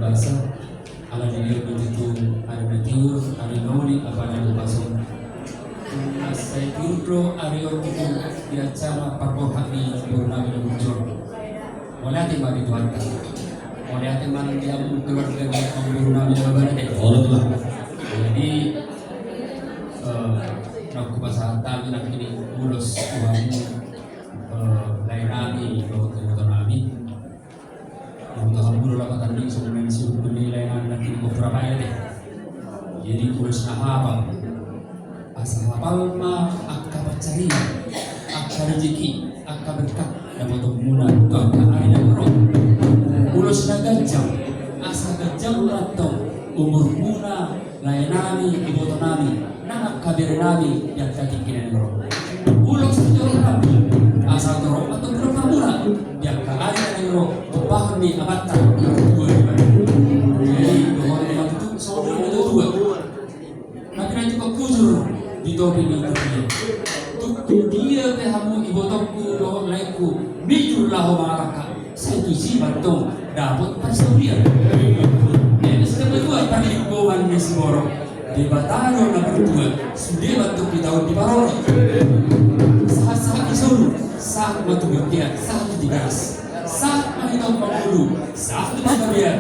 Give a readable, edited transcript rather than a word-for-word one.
bahasa ala dia begitu ada tiur ada noli apa ada pasong saya tiur ada itu di acara pakor hati purnama muncul oleh hati mari Tuhan oleh hati mari dia keluarga purnama barat Allah jadi aku pasal tadi nak ini mulus uangmu lain kami kalau kita nabi Alhamdulillah lah kata tadi sebelum siu penilai anak ini beberapa ya deh jadi mulus hafal asal hafal mah akka percaya akka rezeki akka berkah dan untuk mula kau hari dan roh mulus gajah asal gajah atau umur mula lain nami ibu nami nak kabir nami yang kaki kiri roh mulus sejauh nami asal roh atau berapa mula yang hari dan roh pahami abata dua jadi bahwa itu seorang itu dua tapi nanti kau kujur di topi ini tuh dia kamu ibu topku doh laiku bijur lah maraka saya tu si batong dapat persaurian ini sudah berdua tadi kawan mesi borong di bataro na berdua sudah batuk di tahun di parol saat isolu saat batu bertiak saat digaras saat menitau penghulu saat bersabian